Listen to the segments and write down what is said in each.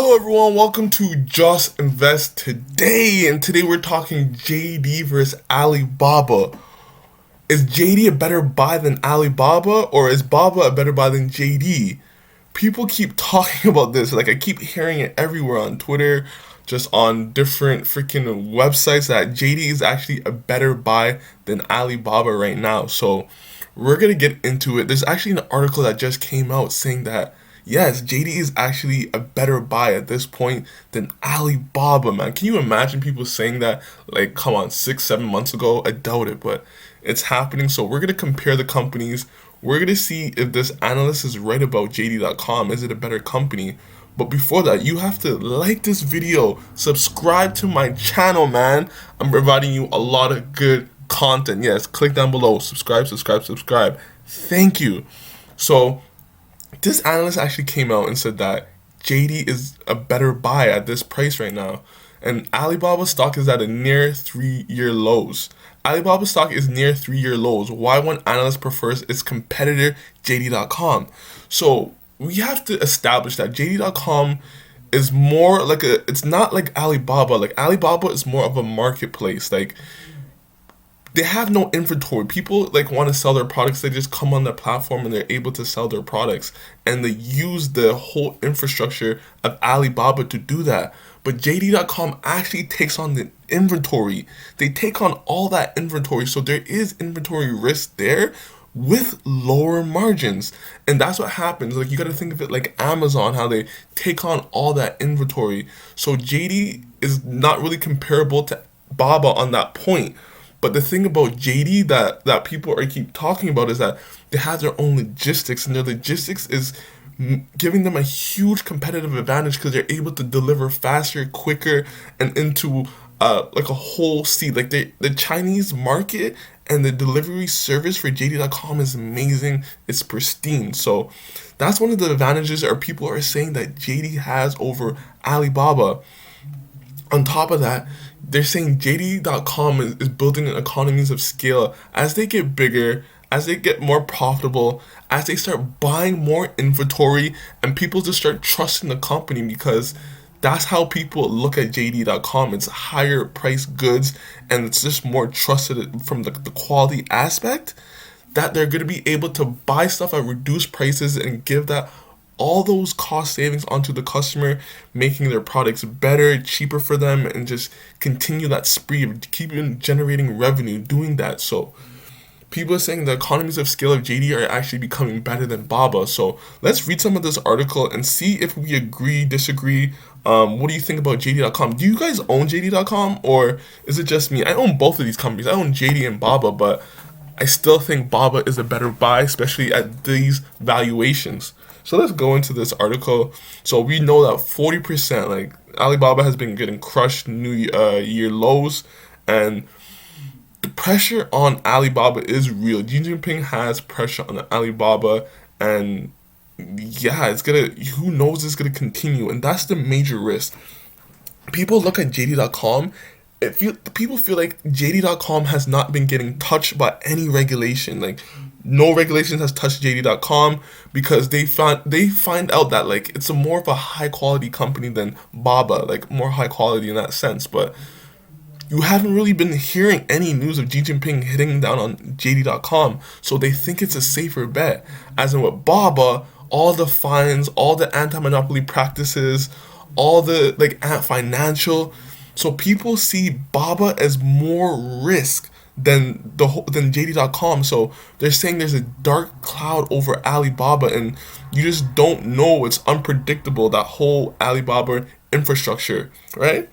Hello everyone, welcome to Just Invest Today, and today we're talking JD versus Alibaba. Is JD a better buy than Alibaba, or is Baba a better buy than JD? People keep talking about this, like I keep hearing it everywhere on Twitter, just on different freaking websites that JD is actually a better buy than Alibaba right now. So we're gonna get into it. There's actually an article that just came out saying that yes, JD is actually a better buy at this point than Alibaba, man. Can you imagine people saying that, like, come on, 6, 7 months ago? I doubt it, but it's happening. So we're gonna compare the companies. We're gonna see if this analyst is right about JD.com. Is it a better company? But before that, you have to like this video, subscribe to my channel, man. I'm providing you a lot of good content. Yes, click down below, subscribe, subscribe, subscribe. Thank you. So this analyst actually came out and said that JD is a better buy at this price right now. And Alibaba stock is at a near 3-year lows. Alibaba stock is near 3-year lows. Why one analyst prefers its competitor JD.com. So we have to establish that JD.com is more like it's not like Alibaba. Like Alibaba is more of a marketplace. Like they have no inventory. People like want to sell their products. They just come on the platform and they're able to sell their products, and they use the whole infrastructure of Alibaba to do that. But JD.com actually takes on the inventory. They take on all that inventory, so there is inventory risk there with lower margins. And that's what happens. Like you got to think of it like Amazon, how they take on all that inventory. So JD is not really comparable to Baba on that point. But the thing about JD that people are keep talking about is that they have their own logistics, and their logistics is giving them a huge competitive advantage because they're able to deliver faster, quicker, and into like a whole seat. Like the Chinese market and the delivery service for JD.com is amazing. It's pristine. So that's one of the advantages, or people are saying that JD has over Alibaba. On top of that, they're saying JD.com is building economies of scale as they get bigger, as they get more profitable, as they start buying more inventory, and people just start trusting the company because that's how people look at JD.com. It's higher price goods, and it's just more trusted from the quality aspect, that they're going to be able to buy stuff at reduced prices and give that all those cost savings onto the customer, making their products better, cheaper for them, and just continue that spree of keeping generating revenue doing that. So people are saying the economies of scale of JD are actually becoming better than Baba. So let's read some of this article and see if we agree, disagree. What do you think about JD.com? Do you guys own JD.com, or is it just me? I own both of these companies. I own JD and Baba, but I still think Baba is a better buy, especially at these valuations. So let's go into this article. So we know that 40%, like Alibaba has been getting crushed new year lows, and the pressure on Alibaba is real. Xi Jinping has pressure on Alibaba, and yeah, who knows it's gonna continue, and that's the major risk. People look at JD.com. People feel like JD.com has not been getting touched by any regulation. Like no regulation has touched JD.com because they find out that like it's a more of a high quality company than Baba, like more high quality in that sense. But you haven't really been hearing any news of Xi Jinping hitting down on JD.com, so they think it's a safer bet. As in with Baba, all the fines, all the anti-monopoly practices, all the like financial. So people see Baba as more risk than JD.com. So they're saying there's a dark cloud over Alibaba, and you just don't know. It's unpredictable, that whole Alibaba infrastructure, right?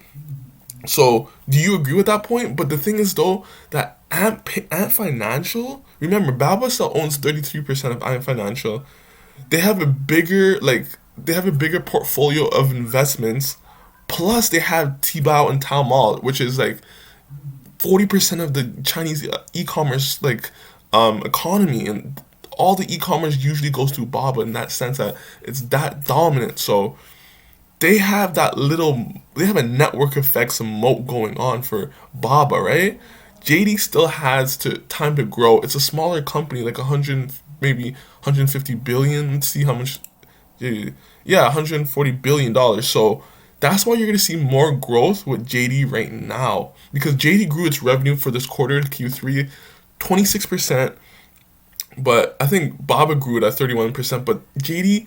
So do you agree with that point? But the thing is though, that Ant Financial, remember Baba still owns 33% of Ant Financial. They have a bigger portfolio of investments. Plus, they have Tibao and Taobao, which is like 40% of the Chinese e-commerce economy, and all the e-commerce usually goes through Baba in that sense that it's that dominant. So they have a network effect, some moat going on for Baba, right? JD still has time to grow. It's a smaller company, like 100, maybe 150 billion. Let's see how much Yeah, $140 billion. So that's why you're gonna see more growth with JD right now, because JD grew its revenue for this quarter Q3 26%, but I think Baba grew it at 31%. But JD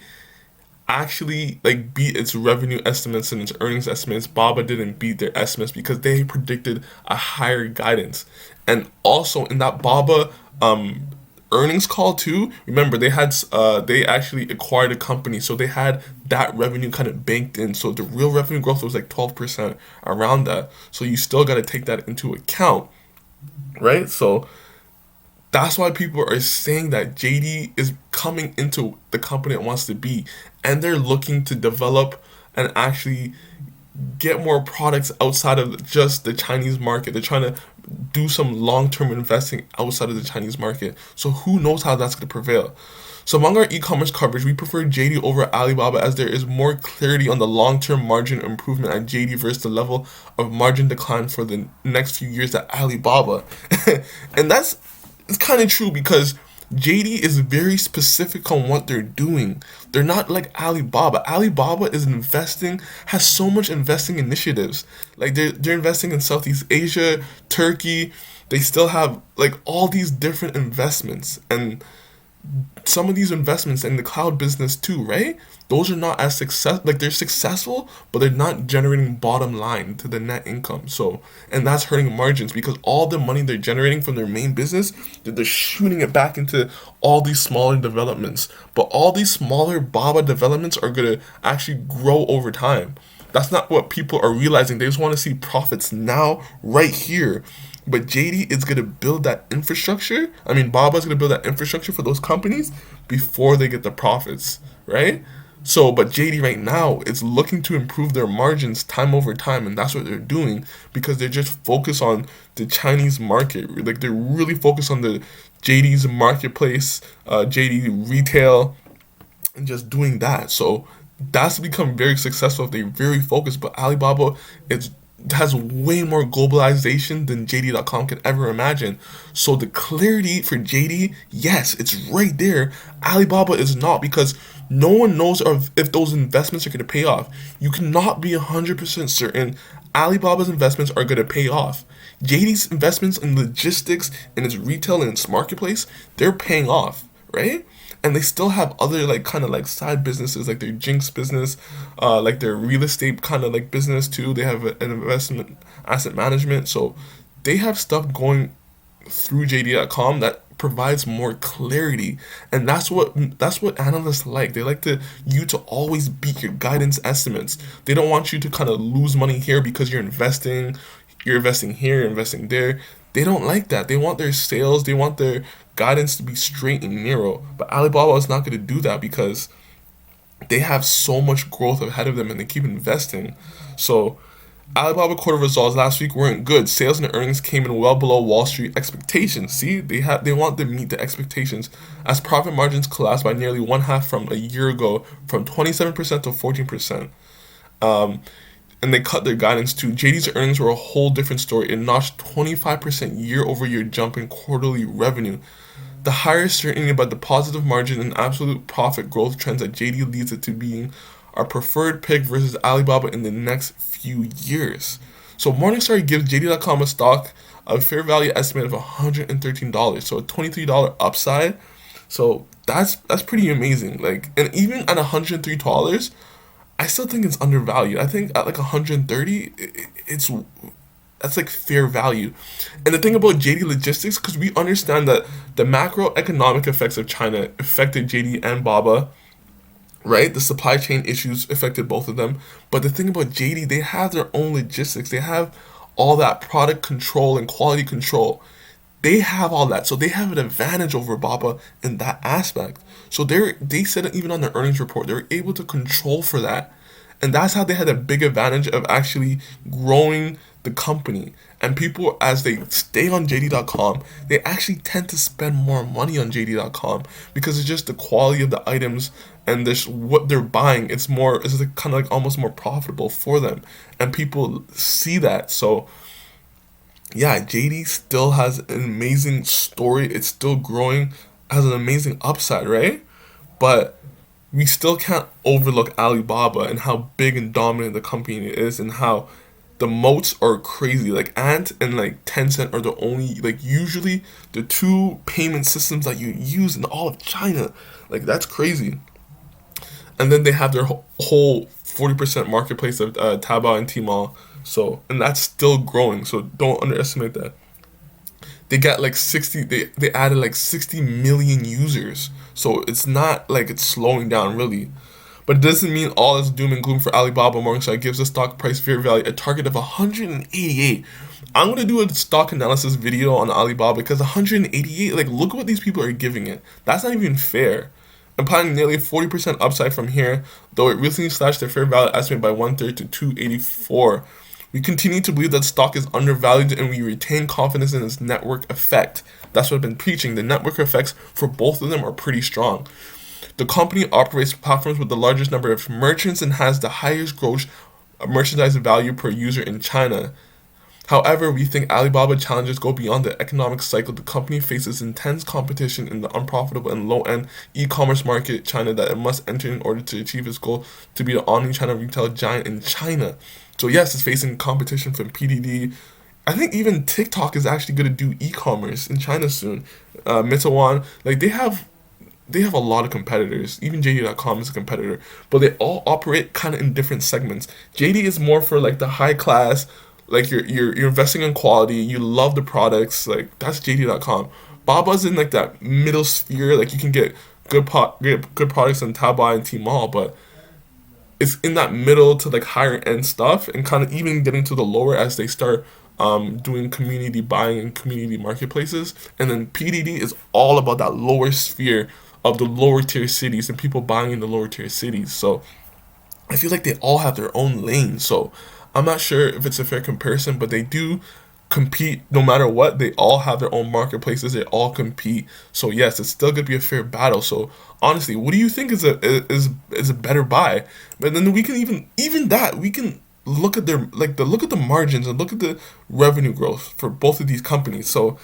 actually like beat its revenue estimates and its earnings estimates. Baba didn't beat their estimates because they predicted a higher guidance. And also in that Baba earnings call too, remember they actually acquired a company, so they had that revenue kind of banked in. So the real revenue growth was like 12% around that. So you still got to take that into account, right? So that's why people are saying that JD is coming into the company it wants to be, and they're looking to develop and actually get more products outside of just the Chinese market. They're trying to do some long-term investing outside of the Chinese market. So who knows how that's going to prevail. So among our e-commerce coverage, we prefer JD over Alibaba as there is more clarity on the long-term margin improvement at JD versus the level of margin decline for the next few years at Alibaba. And that's it's kind of true because JD is very specific on what they're doing. They're not like Alibaba. Alibaba is investing, has so much investing initiatives. Like they're investing in Southeast Asia, Turkey. They still have like all these different investments, and some of these investments in the cloud business too, right? Those are not as success like they're successful, but they're not generating bottom line to the net income. So, and that's hurting margins because all the money they're generating from their main business, they're shooting it back into all these smaller developments. But all these smaller Baba developments are gonna actually grow over time. That's not what people are realizing. They just want to see profits now, right here. But JD is going to build that infrastructure. I mean, Baba's going to build that infrastructure for those companies before they get the profits, right? So, but JD right now is looking to improve their margins time over time, and that's what they're doing because they're just focused on the Chinese market. Like they're really focused on the JD's marketplace, JD retail, and just doing that. So that's become very successful if they're very focused. But Alibaba is has way more globalization than JD.com can ever imagine. So the clarity for JD, yes, it's right there. Alibaba is not because no one knows if those investments are going to pay off. You cannot be 100% certain Alibaba's investments are going to pay off. JD's investments in logistics and its retail and its marketplace, they're paying off, right? And they still have other like kind of like side businesses like their Jinx business, like their real estate kind of like business too. They have an investment asset management, so they have stuff going through JD.com that provides more clarity, and that's what analysts like. They like you to always beat your guidance estimates. They don't want you to kind of lose money here because you're investing here, you're investing there. They don't like that. They want their sales, they want their guidance to be straight and narrow. But Alibaba is not going to do that because they have so much growth ahead of them and they keep investing. So Alibaba quarter results last week weren't good. Sales and earnings came in well below Wall Street expectations. See, they want to meet the expectations as profit margins collapsed by nearly one half from a year ago, from 27% to 14%. Um, and they cut their guidance too. JD's earnings were a whole different story. It notched 25% year over year jump in quarterly revenue. The higher certainty about the positive margin and absolute profit growth trends at JD leads it to being our preferred pick versus Alibaba in the next few years. So Morningstar gives JD.com a stock a fair value estimate of $113, so a $23 upside. So that's pretty amazing. Like, and even at $103, I still think it's undervalued. I think at like 130, it's that's like fair value. And the thing about JD Logistics, because we understand that the macroeconomic effects of China affected JD and Baba, right? The supply chain issues affected both of them. But the thing about JD, they have their own logistics. They have all that product control and quality control. They have all that, so they have an advantage over Baba in that aspect. So they said it even on their earnings report, they were able to control for that, and that's how they had a big advantage of actually growing the company. And people, as they stay on JD.com, they actually tend to spend more money on JD.com because it's just the quality of the items and this what they're buying. It's like kind of like almost more profitable for them, and people see that. So yeah, JD still has an amazing story. It's still growing, has an amazing upside, right? But we still can't overlook Alibaba and how big and dominant the company is, and how the moats are crazy. Like Ant and like Tencent are the only, like, usually the two payment systems that you use in all of China. Like, that's crazy. And then they have their whole 40% marketplace of Taobao and Tmall. So, and that's still growing. So don't underestimate that. They got like 60, they added like 60 million users. So it's not like it's slowing down really. But it doesn't mean all is doom and gloom for Alibaba. Morningstar gives the stock price fair value a target of 188. I'm going to do a stock analysis video on Alibaba because 188, like, look what these people are giving it. That's not even fair. Implying nearly 40% upside from here, though it recently slashed their fair value estimate by 1/3 to 284. We continue to believe that stock is undervalued and we retain confidence in its network effect. That's what I've been preaching. The network effects for both of them are pretty strong. The company operates platforms with the largest number of merchants and has the highest gross merchandise value per user in China. However, we think Alibaba challenges go beyond the economic cycle. The company faces intense competition in the unprofitable and low-end e-commerce market China that it must enter in order to achieve its goal to be the omni-channel retail giant in China. So yes, it's facing competition from PDD. I think even TikTok is actually going to do e-commerce in China soon. Mitsuwan, like, they have a lot of competitors. Even JD.com is a competitor, but they all operate kind of in different segments. JD is more for like the high class, like you're investing in quality, you love the products, like that's JD.com. Baba's in like that middle sphere, like you can get good products on Taobao and Tmall, but it's in that middle to like higher end stuff, and kind of even getting to the lower as they start doing community buying and community marketplaces. And then PDD is all about that lower sphere of the lower tier cities and people buying in the lower tier cities. So I feel like they all have their own lane. So I'm not sure if it's a fair comparison, but they do compete no matter what. They all have their own marketplaces. They all compete. So yes, it's still gonna be a fair battle. So honestly, what do you think is a better buy? But then we can even that we can look at their look at the margins and look at the revenue growth for both of these companies. So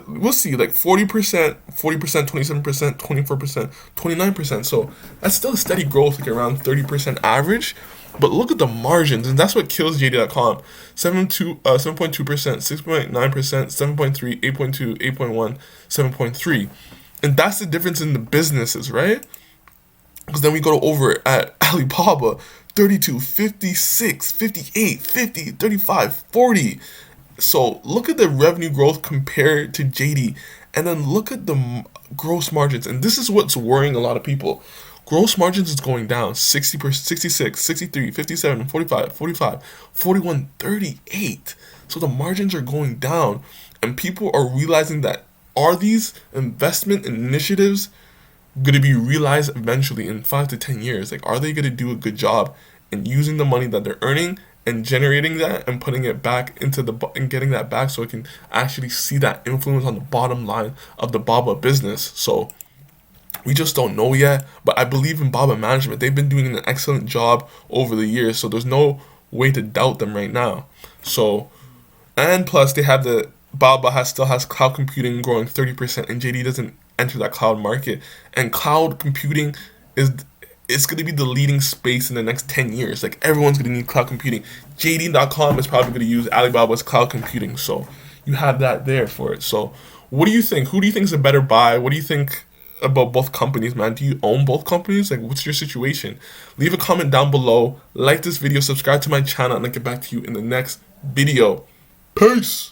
we'll see, like 40%, 40%, 27%, 24%, 29%. So that's still a steady growth, like around 30% average. But look at the margins, and that's what kills JD.com. 7.2%, 6.9%, 7.3, 8.2, 8.1, 7.3. And that's the difference in the businesses, right? Because then we go over at Alibaba, 32, 56, 58, 50, 35, 40. So look at the revenue growth compared to JD, and then look at the gross margins. And this is what's worrying a lot of people. Gross margins is going down 60%, 66, 63, 57, 45, 45, 41, 38. So the margins are going down, and people are realizing that, are these investment initiatives going to be realized eventually in 5 to 10 years? Like, are they going to do a good job in using the money that they're earning and generating that and putting it back into and getting that back, so it can actually see that influence on the bottom line of the Baba business? So we just don't know yet, but I believe in Baba management. They've been doing an excellent job over the years, so there's no way to doubt them right now. So, and plus they have still has cloud computing growing 30%, and JD doesn't enter that cloud market. And cloud computing it's going to be the leading space in the next 10 years. Like, everyone's going to need cloud computing. JD.com is probably going to use Alibaba's cloud computing. So you have that there for it. So what do you think? Who do you think is a better buy? What do you think about both companies, man? Do you own both companies? Like, what's your situation? Leave a comment down below. Like this video, subscribe to my channel, and I'll get back to you in the next video. Peace!